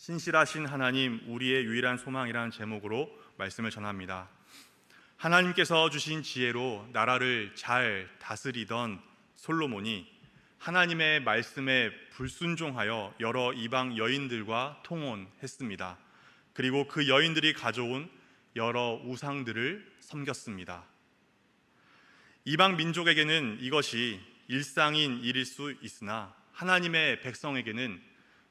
신실하신 하나님, 우리의 유일한 소망이라는 제목으로 말씀을 전합니다. 하나님께서 주신 지혜로 나라를 잘 다스리던 솔로몬이 하나님의 말씀에 불순종하여 여러 이방 여인들과 통혼했습니다. 그리고 그 여인들이 가져온 여러 우상들을 섬겼습니다. 이방 민족에게는 이것이 일상인 일일 수 있으나 하나님의 백성에게는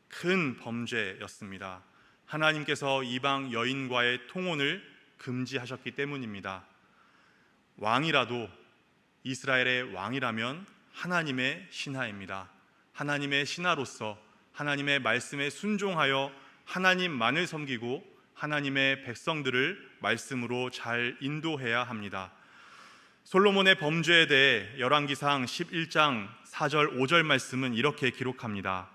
큰 범죄였습니다. 하나님께서 이방 여인과의 통혼을 금지하셨기 때문입니다. 왕이라도 이스라엘의 왕이라면 하나님의 신하입니다. 하나님의 신하로서 하나님의 말씀에 순종하여 하나님만을 섬기고 하나님의 백성들을 말씀으로 잘 인도해야 합니다. 솔로몬의 범죄에 대해 열왕기상 11장 4절 5절 말씀은 이렇게 기록합니다.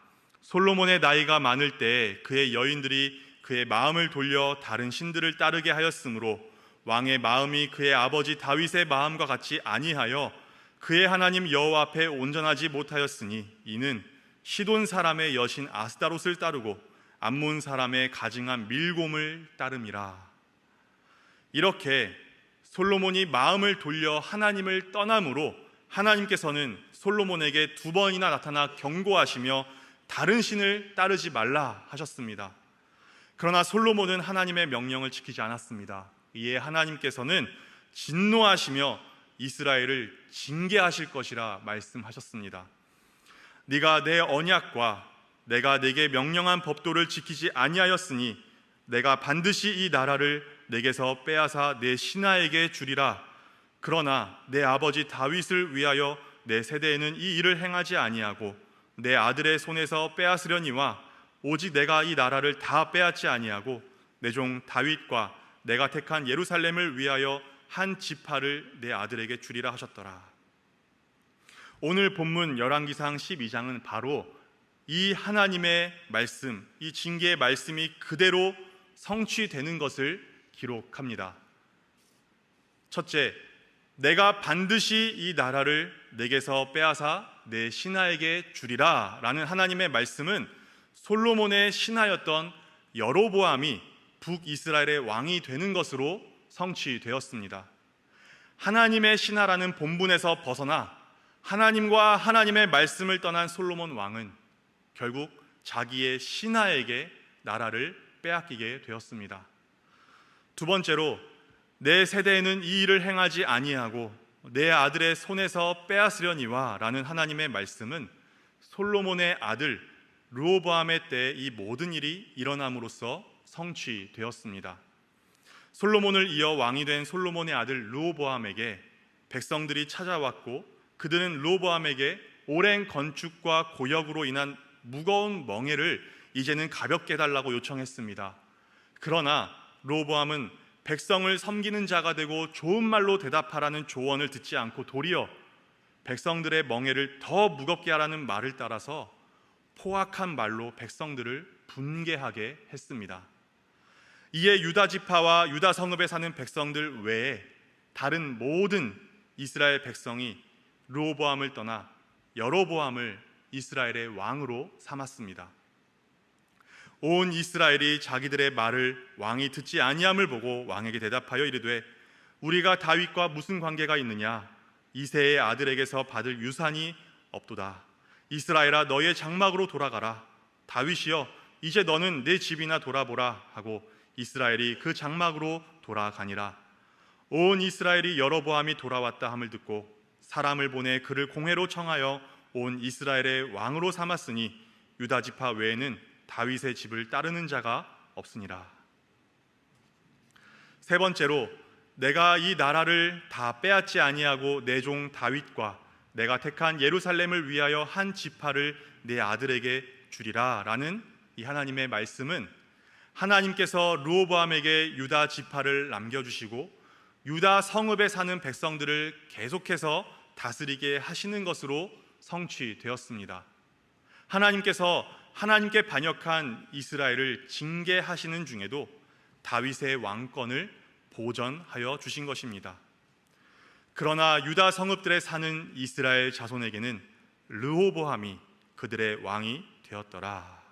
솔로몬의 나이가 많을 때 그의 여인들이 그의 마음을 돌려 다른 신들을 따르게 하였으므로 왕의 마음이 그의 아버지 다윗의 마음과 같이 아니하여 그의 하나님 여호와 앞에 온전하지 못하였으니 이는 시돈 사람의 여신 아스다롯을 따르고 암몬 사람의 가증한 밀곰을 따름이라. 이렇게 솔로몬이 마음을 돌려 하나님을 떠남으로 하나님께서는 솔로몬에게 2번이나 나타나 경고하시며 다른 신을 따르지 말라 하셨습니다. 그러나 솔로몬은 하나님의 명령을 지키지 않았습니다. 이에 하나님께서는 진노하시며 이스라엘을 징계하실 것이라 말씀하셨습니다. 네가 내 언약과 내가 네게 명령한 법도를 지키지 아니하였으니 내가 반드시 이 나라를 내게서 빼앗아 내 신하에게 주리라. 그러나 내 아버지 다윗을 위하여 내 세대에는 이 일을 행하지 아니하고 내 아들의 손에서 빼앗으려니와 오직 내가 이 나라를 다 빼앗지 아니하고 내 종 다윗과 내가 택한 예루살렘을 위하여 한 지파를 내 아들에게 주리라 하셨더라. 오늘 본문 열왕기상 12장은 바로 이 하나님의 말씀, 이 징계의 말씀이 그대로 성취되는 것을 기록합니다. 첫째, 내가 반드시 이 나라를 내게서 빼앗아 내 신하에게 주리라 라는 하나님의 말씀은 솔로몬의 신하였던 여로보암이 북이스라엘의 왕이 되는 것으로 성취되었습니다. 하나님의 신하라는 본분에서 벗어나 하나님과 하나님의 말씀을 떠난 솔로몬 왕은 결국 자기의 신하에게 나라를 빼앗기게 되었습니다. 두 번째로, 내 세대에는 이 일을 행하지 아니하고 내 아들의 손에서 빼앗으려니와 라는 하나님의 말씀은 솔로몬의 아들 르호보암의 때에 이 모든 일이 일어남으로써 성취되었습니다. 솔로몬을 이어 왕이 된 솔로몬의 아들 르호보암에게 백성들이 찾아왔고 그들은 르호보암에게 오랜 건축과 고역으로 인한 무거운 멍에를 이제는 가볍게 해달라고 요청했습니다. 그러나 르호보암은 백성을 섬기는 자가 되고 좋은 말로 대답하라는 조언을 듣지 않고 도리어 백성들의 멍에를 더 무겁게 하라는 말을 따라서 포악한 말로 백성들을 분개하게 했습니다. 이에 유다 지파와 유다 성읍에 사는 백성들 외에 다른 모든 이스라엘 백성이 르호보암을 떠나 여로보암을 이스라엘의 왕으로 삼았습니다. 온 이스라엘이 자기들의 말을 왕이 듣지 아니함을 보고 왕에게 대답하여 이르되 우리가 다윗과 무슨 관계가 있느냐? 이새의 아들에게서 받을 유산이 없도다. 이스라엘아, 너의 장막으로 돌아가라. 다윗이여, 이제 너는 내 집이나 돌아보라 하고 이스라엘이 그 장막으로 돌아가니라. 온 이스라엘이 여로보암이 돌아왔다 함을 듣고 사람을 보내 그를 공회로 청하여 온 이스라엘의 왕으로 삼았으니 유다 지파 외에는 다윗의 집을 따르는 자가 없으니라. 세 번째로, 내가 이 나라를 다 빼앗지 아니하고 내 종 다윗과 내가 택한 예루살렘을 위하여 한 지파를 내 아들에게 주리라 라는 이 하나님의 말씀은 하나님께서 르호보암에게 유다 지파를 남겨주시고 유다 성읍에 사는 백성들을 계속해서 다스리게 하시는 것으로 성취되었습니다. 하나님께서 하나님께 반역한 이스라엘을 징계하시는 중에도 다윗의 왕권을 보전하여 주신 것입니다. 그러나 유다 성읍들에 사는 이스라엘 자손에게는 르호보암이 그들의 왕이 되었더라.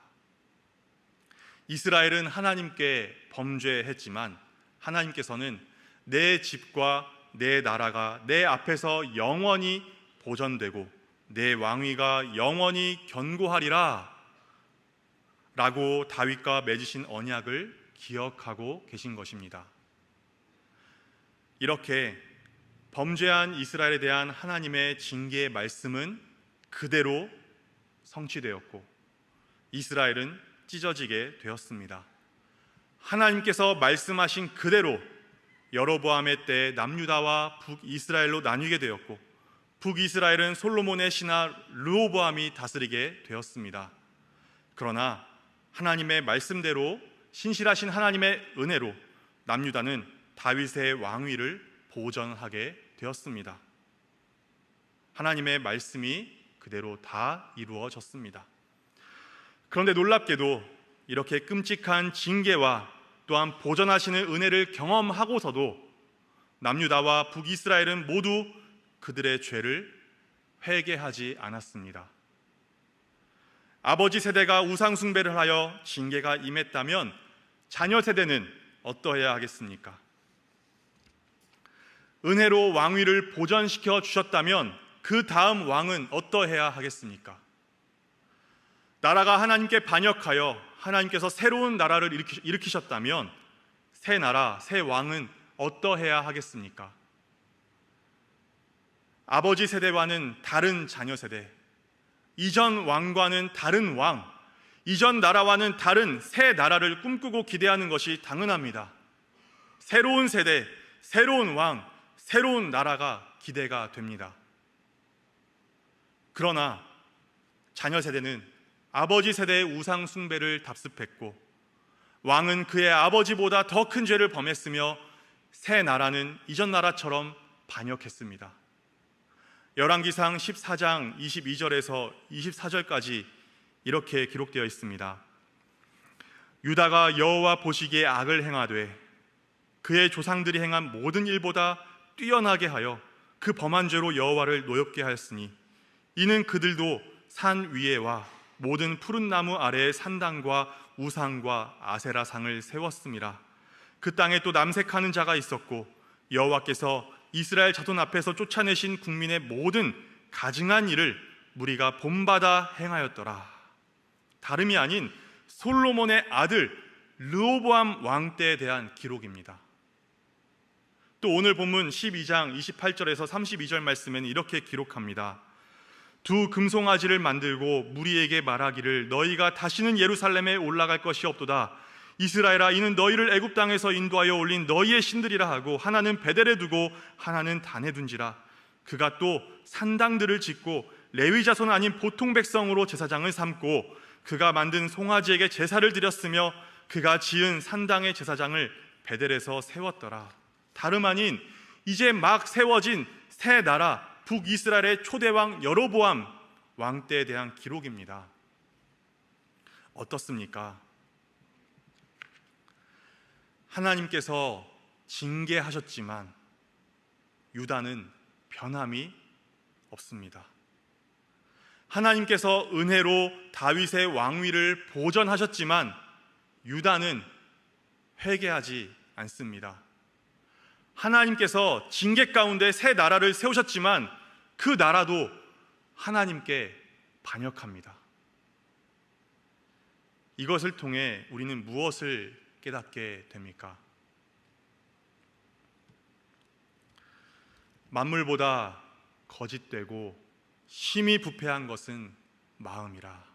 이스라엘은 하나님께 범죄했지만 하나님께서는 내 집과 내 나라가 내 앞에서 영원히 보존되고 내 왕위가 영원히 견고하리라 라고 다윗과 맺으신 언약을 기억하고 계신 것입니다. 이렇게 범죄한 이스라엘에 대한 하나님의 징계의 말씀은 그대로 성취되었고 이스라엘은 찢어지게 되었습니다. 하나님께서 말씀하신 그대로 여로보암의 때 남유다와 북이스라엘로 나뉘게 되었고 북이스라엘은 솔로몬의 신하 르호보암이 다스리게 되었습니다. 그러나 하나님의 말씀대로 신실하신 하나님의 은혜로 남유다는 다윗의 왕위를 보전하게 되었습니다. 하나님의 말씀이 그대로 다 이루어졌습니다. 그런데 놀랍게도 이렇게 끔찍한 징계와 또한 보전하시는 은혜를 경험하고서도 남유다와 북이스라엘은 모두 그들의 죄를 회개하지 않았습니다. 아버지 세대가 우상 숭배를 하여 징계가 임했다면 자녀 세대는 어떠해야 하겠습니까? 은혜로 왕위를 보전시켜 주셨다면 그 다음 왕은 어떠해야 하겠습니까? 나라가 하나님께 반역하여 하나님께서 새로운 나라를 일으키셨다면 새 나라, 새 왕은 어떠해야 하겠습니까? 아버지 세대와는 다른 자녀 세대, 이전 왕과는 다른 왕, 이전 나라와는 다른 새 나라를 꿈꾸고 기대하는 것이 당연합니다. 새로운 세대, 새로운 왕, 새로운 나라가 기대가 됩니다. 그러나 자녀 세대는 아버지 세대의 우상 숭배를 답습했고 왕은 그의 아버지보다 더 큰 죄를 범했으며 새 나라는 이전 나라처럼 반역했습니다. 열왕기상 14장 22절에서 24절까지 이렇게 기록되어 있습니다. 유다가 여호와 보시기에 악을 행하되 그의 조상들이 행한 모든 일보다 뛰어나게 하여 그 범한 죄로 여호와를 노엽게 하였으니 이는 그들도 산 위에와 모든 푸른 나무 아래에 산당과 우상과 아세라상을 세웠음이라. 그 땅에 또 남색하는 자가 있었고 여호와께서 이스라엘 자손 앞에서 쫓아내신 국민의 모든 가증한 일을 무리가 본받아 행하였더라. 다름이 아닌 솔로몬의 아들 르호보암 왕 때에 대한 기록입니다. 또 오늘 본문 12장 28절에서 32절 말씀에는 이렇게 기록합니다. 두 금송아지를 만들고 무리에게 말하기를 너희가 다시는 예루살렘에 올라갈 것이 없도다. 이스라엘아, 이는 너희를 애굽 땅에서 인도하여 올린 너희의 신들이라 하고 하나는 베델에 두고 하나는 단에 둔지라. 그가 또 산당들을 짓고 레위 자손 아닌 보통 백성으로 제사장을 삼고 그가 만든 송아지에게 제사를 드렸으며 그가 지은 산당의 제사장을 베델에서 세웠더라. 다름 아닌 이제 막 세워진 새 나라 북이스라엘의 초대왕 여로보암 왕 때에 대한 기록입니다. 어떻습니까? 하나님께서 징계하셨지만 유다는 변함이 없습니다. 하나님께서 은혜로 다윗의 왕위를 보전하셨지만 유다는 회개하지 않습니다. 하나님께서 징계 가운데 새 나라를 세우셨지만 그 나라도 하나님께 반역합니다. 이것을 통해 우리는 무엇을 깨닫게 됩니까? 만물보다 거짓되고 심히 부패한 것은 마음이라.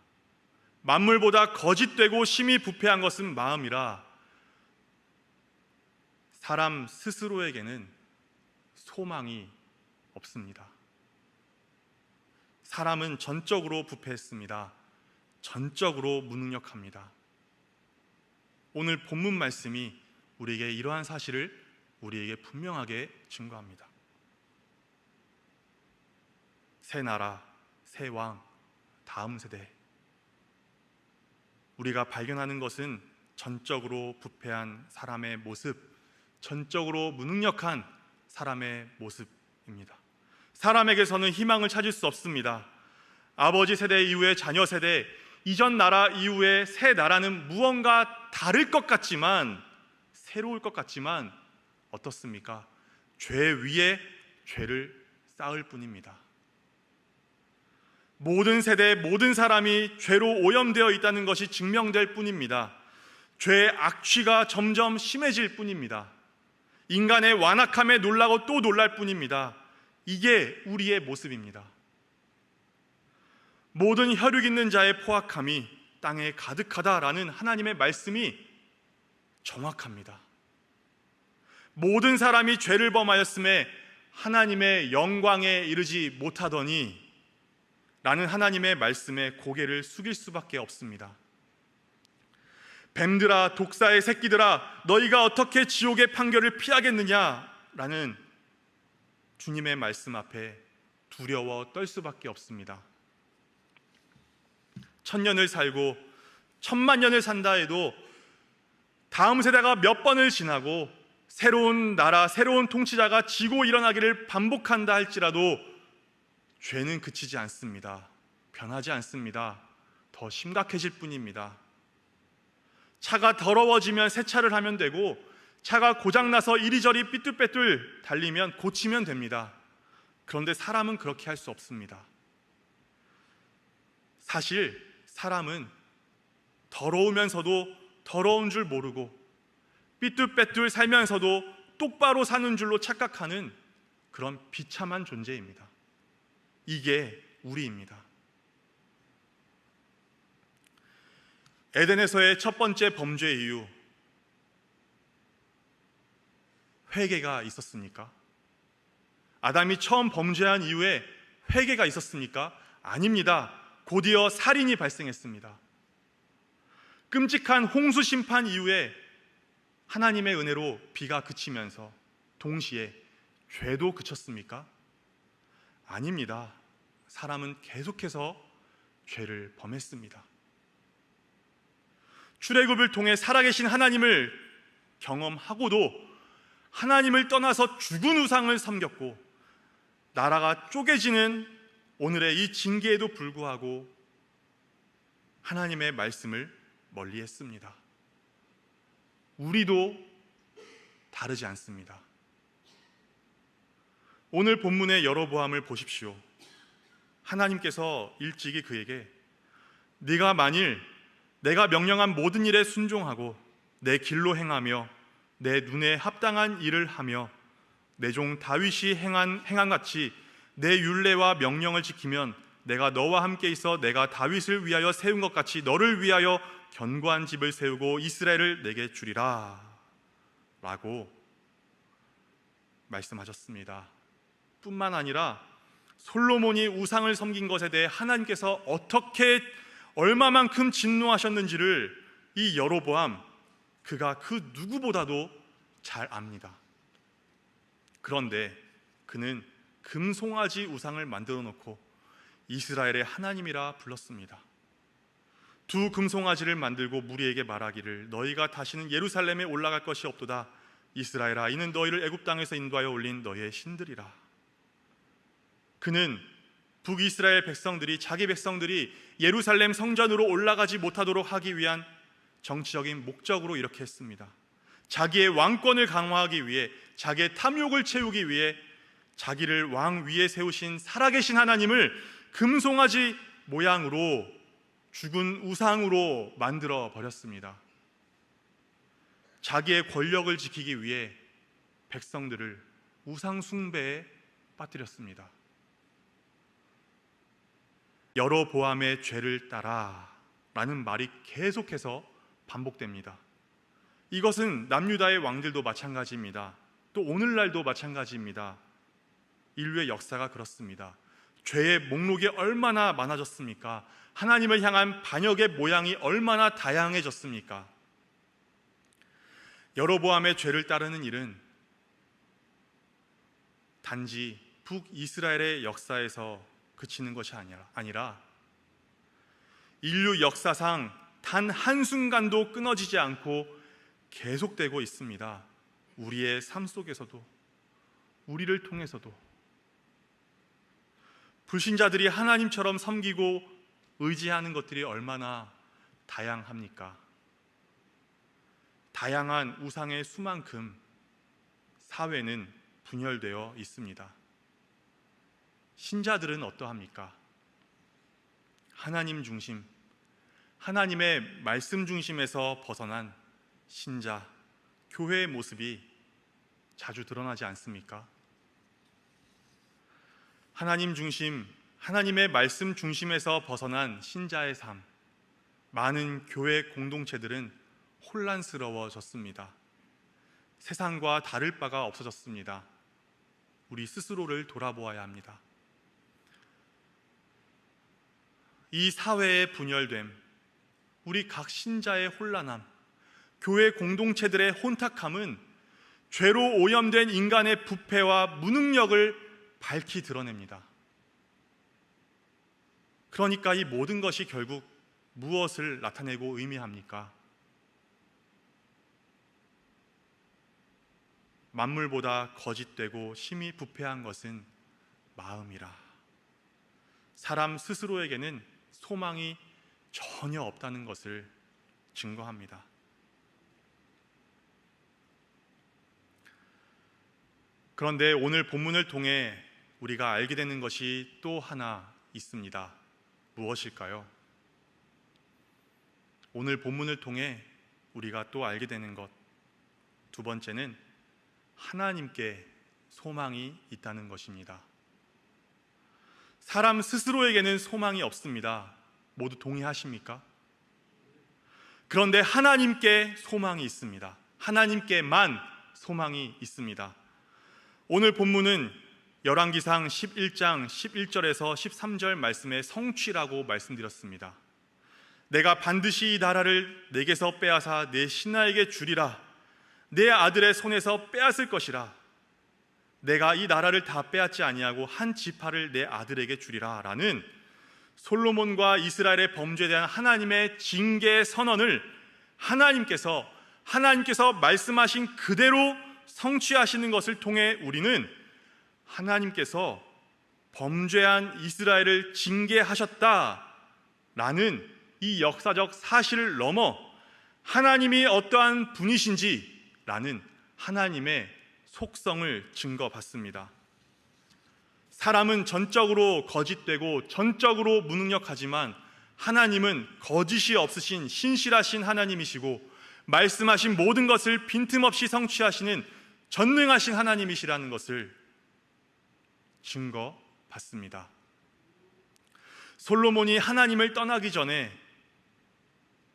만물보다 거짓되고 심히 부패한 것은 마음이라. 사람 스스로에게는 소망이 없습니다. 사람은 전적으로 부패했습니다. 전적으로 무능력합니다. 오늘 본문 말씀이 우리에게 이러한 사실을 우리에게 분명하게 증거합니다. 새 나라, 새 왕, 다음 세대. 우리가 발견하는 것은 전적으로 부패한 사람의 모습, 전적으로 무능력한 사람의 모습입니다. 사람에게서는 희망을 찾을 수 없습니다. 아버지 세대 이후의 자녀 세대, 이전 나라 이후에 새 나라는 무언가 다를 것 같지만, 새로울 것 같지만 어떻습니까? 죄 위에 죄를 쌓을 뿐입니다. 모든 세대, 모든 사람이 죄로 오염되어 있다는 것이 증명될 뿐입니다. 죄의 악취가 점점 심해질 뿐입니다. 인간의 완악함에 놀라고 또 놀랄 뿐입니다. 이게 우리의 모습입니다. 모든 혈육 있는 자의 포악함이 땅에 가득하다라는 하나님의 말씀이 정확합니다. 모든 사람이 죄를 범하였음에 하나님의 영광에 이르지 못하더니 라는 하나님의 말씀에 고개를 숙일 수밖에 없습니다. 뱀들아, 독사의 새끼들아, 너희가 어떻게 지옥의 판결을 피하겠느냐라는 주님의 말씀 앞에 두려워 떨 수밖에 없습니다. 1000년을 살고 1000만년을 산다 해도 다음 세대가 몇 번을 지나고 새로운 나라, 새로운 통치자가 지고 일어나기를 반복한다 할지라도 죄는 그치지 않습니다. 변하지 않습니다. 더 심각해질 뿐입니다. 차가 더러워지면 세차를 하면 되고, 차가 고장나서 이리저리 삐뚤빼뚤 달리면 고치면 됩니다. 그런데 사람은 그렇게 할 수 없습니다. 사실 사람은 더러우면서도 더러운 줄 모르고 삐뚤빼뚤 살면서도 똑바로 사는 줄로 착각하는 그런 비참한 존재입니다. 이게 우리입니다. 에덴에서의 첫 번째 범죄 이유, 회개가 있었습니까? 아담이 처음 범죄한 이후에 회개가 있었습니까? 아닙니다. 곧이어 살인이 발생했습니다. 끔찍한 홍수 심판 이후에 하나님의 은혜로 비가 그치면서 동시에 죄도 그쳤습니까? 아닙니다. 사람은 계속해서 죄를 범했습니다. 출애굽을 통해 살아계신 하나님을 경험하고도 하나님을 떠나서 죽은 우상을 섬겼고, 나라가 쪼개지는 오늘의 이 징계에도 불구하고 하나님의 말씀을 멀리했습니다. 우리도 다르지 않습니다. 오늘 본문의 여로보암을 보십시오. 하나님께서 일찍이 그에게 네가 만일 내가 명령한 모든 일에 순종하고 내 길로 행하며 내 눈에 합당한 일을 하며 내 종 다윗이 행한 같이 내 율례와 명령을 지키면 내가 너와 함께 있어 내가 다윗을 위하여 세운 것 같이 너를 위하여 견고한 집을 세우고 이스라엘을 내게 주리라 라고 말씀하셨습니다. 뿐만 아니라 솔로몬이 우상을 섬긴 것에 대해 하나님께서 어떻게 얼마만큼 진노하셨는지를 이 여로보암, 그가 그 누구보다도 잘 압니다. 그런데 그는 금송아지 우상을 만들어 놓고 이스라엘의 하나님이라 불렀습니다. 두 금송아지를 만들고 무리에게 말하기를 너희가 다시는 예루살렘에 올라갈 것이 없도다. 이스라엘아, 이는 너희를 애굽 땅에서 인도하여 올린 너희의 신들이라. 그는 북이스라엘 백성들이, 자기 백성들이 예루살렘 성전으로 올라가지 못하도록 하기 위한 정치적인 목적으로 이렇게 했습니다. 자기의 왕권을 강화하기 위해, 자기의 탐욕을 채우기 위해 자기를 왕 위에 세우신 살아계신 하나님을 금송아지 모양으로, 죽은 우상으로 만들어 버렸습니다. 자기의 권력을 지키기 위해 백성들을 우상 숭배에 빠뜨렸습니다. 여로보암의 죄를 따라 라는 말이 계속해서 반복됩니다. 이것은 남유다의 왕들도 마찬가지입니다. 또 오늘날도 마찬가지입니다. 인류의 역사가 그렇습니다. 죄의 목록이 얼마나 많아졌습니까? 하나님을 향한 반역의 모양이 얼마나 다양해졌습니까? 여로보암의 죄를 따르는 일은 단지 북이스라엘의 역사에서 그치는 것이 아니라 인류 역사상 단 한순간도 끊어지지 않고 계속되고 있습니다. 우리의 삶 속에서도, 우리를 통해서도 불신자들이 하나님처럼 섬기고 의지하는 것들이 얼마나 다양합니까? 다양한 우상의 수만큼 사회는 분열되어 있습니다. 신자들은 어떠합니까? 하나님 중심, 하나님의 말씀 중심에서 벗어난 신자, 교회의 모습이 자주 드러나지 않습니까? 하나님 중심, 하나님의 말씀 중심에서 벗어난 신자의 삶, 많은 교회 공동체들은 혼란스러워졌습니다. 세상과 다를 바가 없어졌습니다. 우리 스스로를 돌아보아야 합니다. 이 사회의 분열됨, 우리 각 신자의 혼란함, 교회 공동체들의 혼탁함은 죄로 오염된 인간의 부패와 무능력을 밝히 드러냅니다. 그러니까 이 모든 것이 결국 무엇을 나타내고 의미합니까? 만물보다 거짓되고 심히 부패한 것은 마음이라. 사람 스스로에게는 소망이 전혀 없다는 것을 증거합니다. 그런데 오늘 본문을 통해 우리가 알게 되는 것이 또 하나 있습니다. 무엇일까요? 오늘 본문을 통해 우리가 또 알게 되는 것, 두 번째는 하나님께 소망이 있다는 것입니다. 사람 스스로에게는 소망이 없습니다. 모두 동의하십니까? 그런데 하나님께 소망이 있습니다. 하나님께만 소망이 있습니다. 오늘 본문은 열왕기상 11장 11절에서 13절 말씀의 성취라고 말씀드렸습니다. 내가 반드시 이 나라를 내게서 빼앗아 내 신하에게 주리라. 내 아들의 손에서 빼앗을 것이라. 내가 이 나라를 다 빼앗지 아니하고 한 지파를 내 아들에게 주리라 라는 솔로몬과 이스라엘의 범죄에 대한 하나님의 징계 선언을 하나님께서 말씀하신 그대로 성취하시는 것을 통해 우리는 하나님께서 범죄한 이스라엘을 징계하셨다라는 이 역사적 사실을 넘어 하나님이 어떠한 분이신지라는 하나님의 속성을 증거받습니다. 사람은 전적으로 거짓되고 전적으로 무능력하지만 하나님은 거짓이 없으신 신실하신 하나님이시고 말씀하신 모든 것을 빈틈없이 성취하시는 전능하신 하나님이시라는 것을 증거받습니다. 솔로몬이 하나님을 떠나기 전에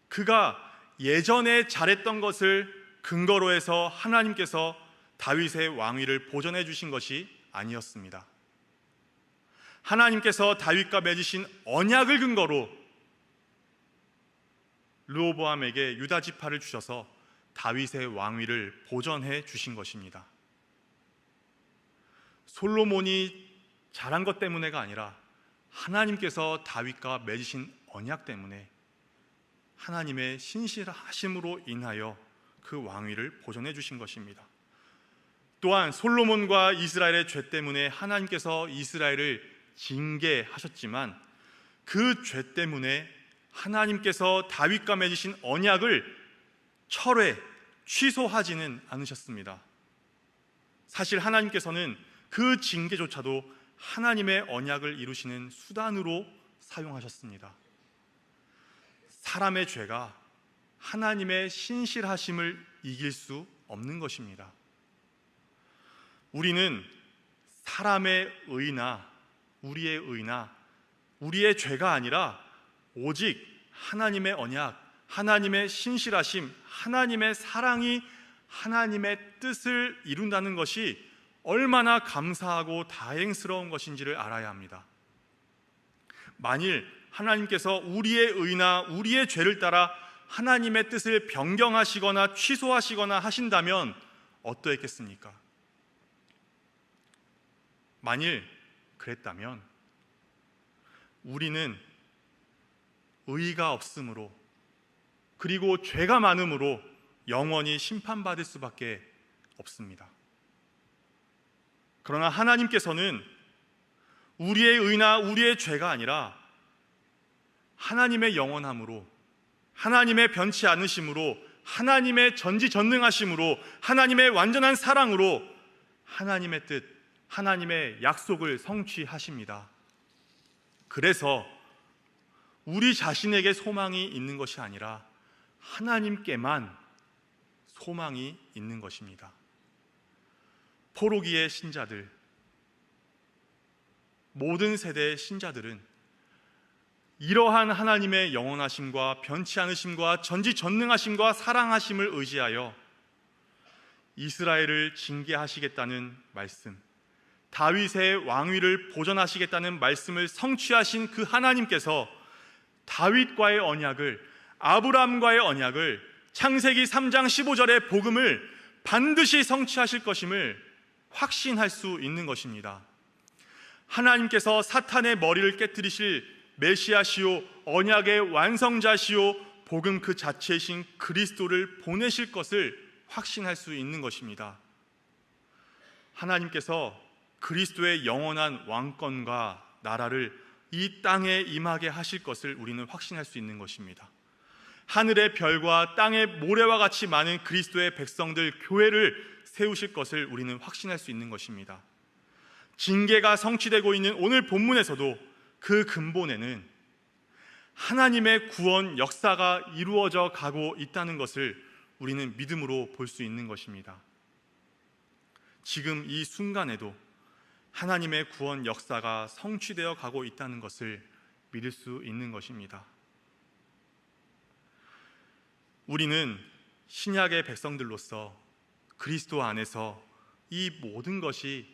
그가 예전에 잘했던 것을 근거로 해서 하나님께서 다윗의 왕위를 보전해 주신 것이 아니었습니다. 하나님께서 다윗과 맺으신 언약을 근거로 르호보암에게 유다 지파를 주셔서 다윗의 왕위를 보전해 주신 것입니다. 솔로몬이 잘한 것 때문에가 아니라 하나님께서 다윗과 맺으신 언약 때문에 하나님의 신실하심으로 인하여 그 왕위를 보전해 주신 것입니다. 또한 솔로몬과 이스라엘의 죄 때문에 하나님께서 이스라엘을 징계하셨지만 그 죄 때문에 하나님께서 다윗과 맺으신 언약을 철회, 취소하지는 않으셨습니다. 사실 하나님께서는 그 징계조차도 하나님의 언약을 이루시는 수단으로 사용하셨습니다. 사람의 죄가 하나님의 신실하심을 이길 수 없는 것입니다. 우리는 사람의 의나 우리의 의나 우리의 죄가 아니라 오직 하나님의 언약, 하나님의 신실하심, 하나님의 사랑이 하나님의 뜻을 이룬다는 것이 얼마나 감사하고 다행스러운 것인지를 알아야 합니다. 만일 하나님께서 우리의 의나 우리의 죄를 따라 하나님의 뜻을 변경하시거나 취소하시거나 하신다면 어떠했겠습니까? 만일 그랬다면 우리는 의가 없으므로 그리고 죄가 많음으로 영원히 심판받을 수밖에 없습니다. 그러나 하나님께서는 우리의 의나 우리의 죄가 아니라 하나님의 영원함으로, 하나님의 변치 않으심으로, 하나님의 전지전능하심으로, 하나님의 완전한 사랑으로 하나님의 뜻, 하나님의 약속을 성취하십니다. 그래서 우리 자신에게 소망이 있는 것이 아니라 하나님께만 소망이 있는 것입니다. 포로기의 신자들, 모든 세대의 신자들은 이러한 하나님의 영원하심과 변치 않으심과 전지전능하심과 사랑하심을 의지하여 이스라엘을 징계하시겠다는 말씀, 다윗의 왕위를 보존하시겠다는 말씀을 성취하신 그 하나님께서 다윗과의 언약을, 아브라함과의 언약을, 창세기 3장 15절의 복음을 반드시 성취하실 것임을 확신할 수 있는 것입니다. 하나님께서 사탄의 머리를 깨뜨리실 메시아시오, 언약의 완성자시오, 복음 그 자체이신 그리스도를 보내실 것을 확신할 수 있는 것입니다. 하나님께서 그리스도의 영원한 왕권과 나라를 이 땅에 임하게 하실 것을 우리는 확신할 수 있는 것입니다. 하늘의 별과 땅의 모래와 같이 많은 그리스도의 백성들, 교회를 세우실 것을 우리는 확신할 수 있는 것입니다. 징계가 성취되고 있는 오늘 본문에서도 그 근본에는 하나님의 구원 역사가 이루어져 가고 있다는 것을 우리는 믿음으로 볼 수 있는 것입니다. 지금 이 순간에도 하나님의 구원 역사가 성취되어 가고 있다는 것을 믿을 수 있는 것입니다. 우리는 신약의 백성들로서 그리스도 안에서 이 모든 것이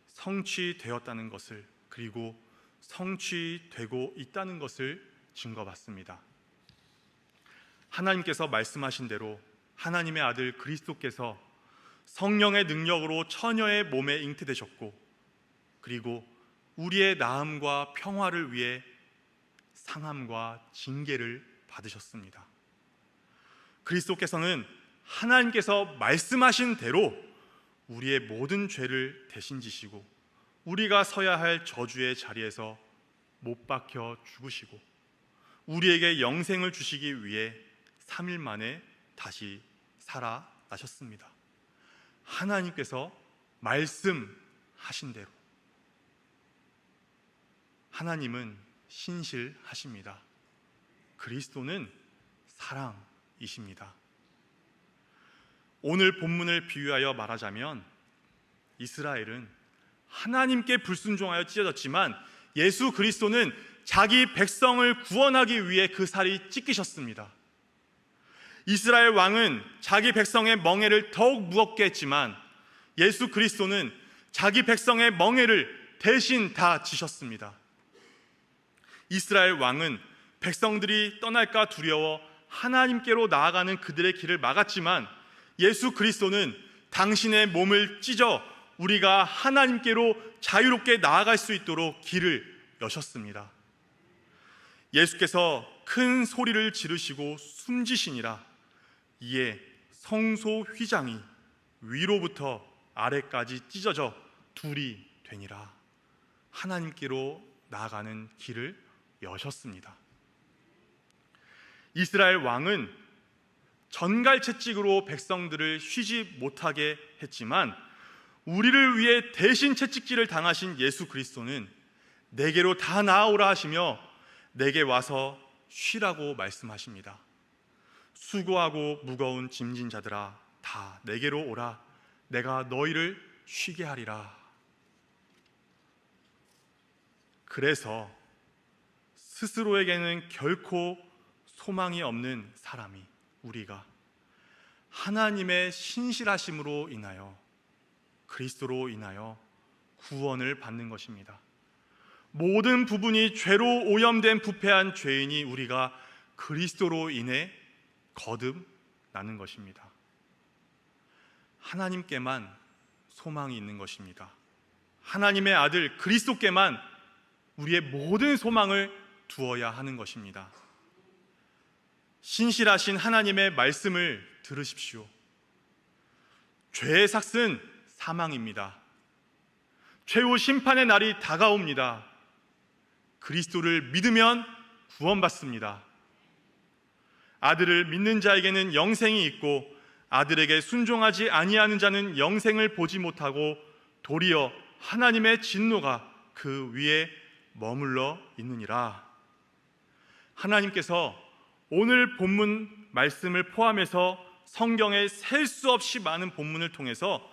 성취되었다는 것을, 그리고 성취되고 있다는 것을 증거받습니다. 하나님께서 말씀하신 대로 하나님의 아들 그리스도께서 성령의 능력으로 처녀의 몸에 잉태되셨고, 그리고 우리의 나음과 평화를 위해 상함과 징계를 받으셨습니다. 그리스도께서는 하나님께서 말씀하신 대로 우리의 모든 죄를 대신 지시고 우리가 서야 할 저주의 자리에서 못 박혀 죽으시고 우리에게 영생을 주시기 위해 3일 만에 다시 살아나셨습니다. 하나님께서 말씀하신 대로. 하나님은 신실하십니다. 그리스도는 사랑이십니다. 오늘 본문을 비유하여 말하자면 이스라엘은 하나님께 불순종하여 찢어졌지만 예수 그리스도는 자기 백성을 구원하기 위해 그 살이 찢기셨습니다. 이스라엘 왕은 자기 백성의 멍에를 더욱 무겁게 했지만 예수 그리스도는 자기 백성의 멍에를 대신 다 지셨습니다. 이스라엘 왕은 백성들이 떠날까 두려워 하나님께로 나아가는 그들의 길을 막았지만 예수 그리스도는 당신의 몸을 찢어 우리가 하나님께로 자유롭게 나아갈 수 있도록 길을 여셨습니다. 예수께서 큰 소리를 지르시고 숨지시니라. 이에 성소 휘장이 위로부터 아래까지 찢어져 둘이 되니라. 하나님께로 나아가는 길을 여셨습니다. 이스라엘 왕은 전갈채찍으로 백성들을 쉬지 못하게 했지만 우리를 위해 대신 채찍질을 당하신 예수 그리스도는 내게로 다 나아오라 하시며 내게 와서 쉬라고 말씀하십니다. 수고하고 무거운 짐진 자들아 다 내게로 오라. 내가 너희를 쉬게 하리라. 그래서 스스로에게는 결코 소망이 없는 사람이, 우리가 하나님의 신실하심으로 인하여, 그리스도로 인하여 구원을 받는 것입니다. 모든 부분이 죄로 오염된 부패한 죄인이 우리가 그리스도로 인해 거듭나는 것입니다. 하나님께만 소망이 있는 것입니다. 하나님의 아들 그리스도께만 우리의 모든 소망을 두어야 하는 것입니다. 신실하신 하나님의 말씀을 들으십시오. 죄의 삭은 사망입니다. 최후 심판의 날이 다가옵니다. 그리스도를 믿으면 구원받습니다. 아들을 믿는 자에게는 영생이 있고 아들에게 순종하지 아니하는 자는 영생을 보지 못하고 도리어 하나님의 진노가 그 위에 머물러 있느니라. 하나님께서 오늘 본문 말씀을 포함해서 성경의 셀 수 없이 많은 본문을 통해서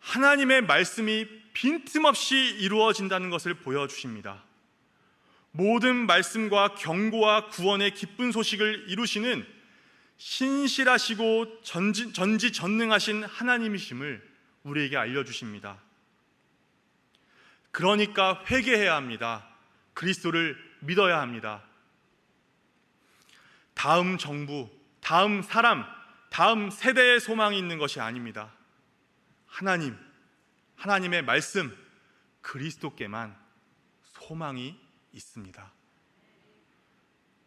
하나님의 말씀이 빈틈없이 이루어진다는 것을 보여주십니다. 모든 말씀과 경고와 구원의 기쁜 소식을 이루시는 신실하시고 전지전능하신 하나님이심을 우리에게 알려주십니다. 그러니까 회개해야 합니다. 그리스도를 믿어야 합니다. 다음 정부, 다음 사람, 다음 세대의 소망이 있는 것이 아닙니다. 하나님의 말씀, 그리스도께만 소망이 있습니다.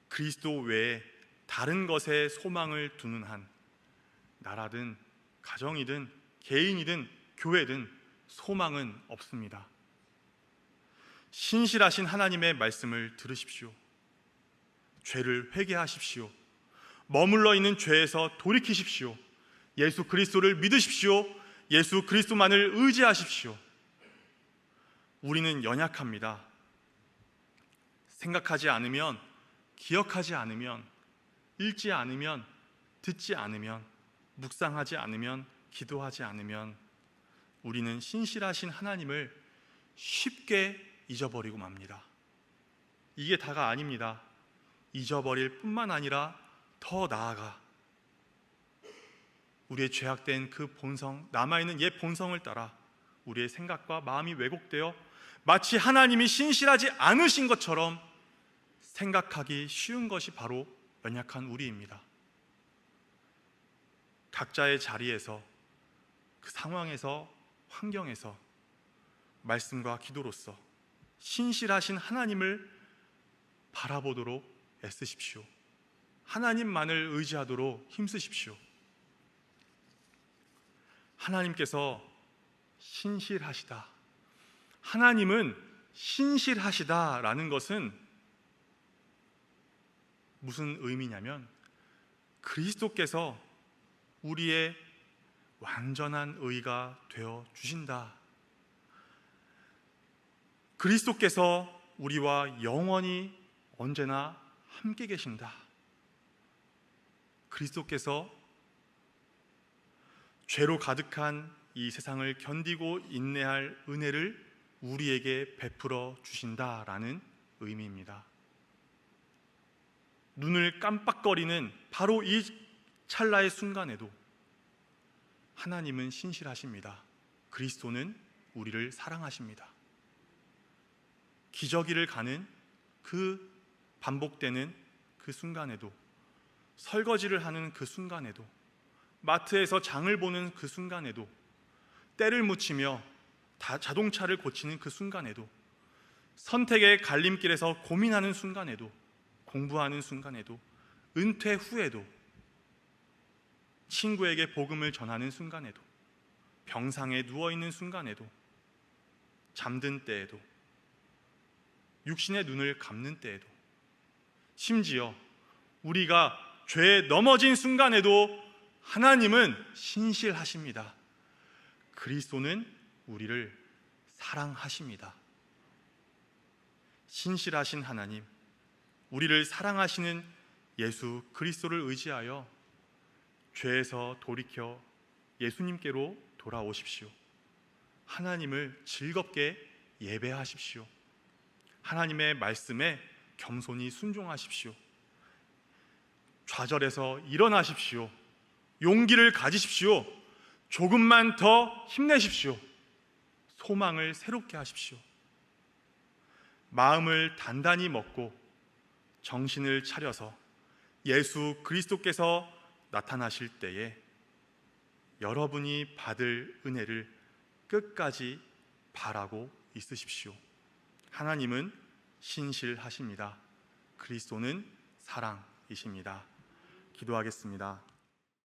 그리스도 외에 다른 것에 소망을 두는 한 나라든 가정이든 개인이든 교회든 소망은 없습니다. 신실하신 하나님의 말씀을 들으십시오. 죄를 회개하십시오. 머물러 있는 죄에서 돌이키십시오. 예수 그리스도를 믿으십시오. 예수 그리스도만을 의지하십시오. 우리는 연약합니다. 생각하지 않으면, 기억하지 않으면, 읽지 않으면, 듣지 않으면, 묵상하지 않으면, 기도하지 않으면 우리는 신실하신 하나님을 쉽게 잊어버리고 맙니다. 이게 다가 아닙니다. 잊어버릴 뿐만 아니라 더 나아가 우리의 죄악된 그 본성, 남아있는 옛 본성을 따라 우리의 생각과 마음이 왜곡되어 마치 하나님이 신실하지 않으신 것처럼 생각하기 쉬운 것이 바로 연약한 우리입니다. 각자의 자리에서, 그 상황에서, 환경에서 말씀과 기도로서 신실하신 하나님을 바라보도록 애쓰십시오. 하나님만을 의지하도록 힘쓰십시오. 하나님께서 신실하시다, 하나님은 신실하시다라는 것은 무슨 의미냐면 그리스도께서 우리의 완전한 의가 되어 주신다. 그리스도께서 우리와 영원히 언제나 함께 계신다. 그리스도께서 죄로 가득한 이 세상을 견디고 인내할 은혜를 우리에게 베풀어 주신다라는 의미입니다. 눈을 깜빡거리는 바로 이 찰나의 순간에도 하나님은 신실하십니다. 그리스도는 우리를 사랑하십니다. 기저귀를 가는 그 반복되는 그 순간에도, 설거지를 하는 그 순간에도, 마트에서 장을 보는 그 순간에도, 때를 묻히며 자동차를 고치는 그 순간에도, 선택의 갈림길에서 고민하는 순간에도, 공부하는 순간에도, 은퇴 후에도, 친구에게 복음을 전하는 순간에도, 병상에 누워있는 순간에도, 잠든 때에도, 육신의 눈을 감는 때에도, 심지어 우리가 죄에 넘어진 순간에도 하나님은 신실하십니다. 그리스도는 우리를 사랑하십니다. 신실하신 하나님, 우리를 사랑하시는 예수 그리스도를 의지하여 죄에서 돌이켜 예수님께로 돌아오십시오. 하나님을 즐겁게 예배하십시오. 하나님의 말씀에 겸손히 순종하십시오. 좌절해서 일어나십시오. 용기를 가지십시오. 조금만 더 힘내십시오. 소망을 새롭게 하십시오. 마음을 단단히 먹고 정신을 차려서 예수 그리스도께서 나타나실 때에 여러분이 받을 은혜를 끝까지 바라고 있으십시오. 하나님은 신실하십니다. 그리스도는 사랑이십니다. 기도하겠습니다.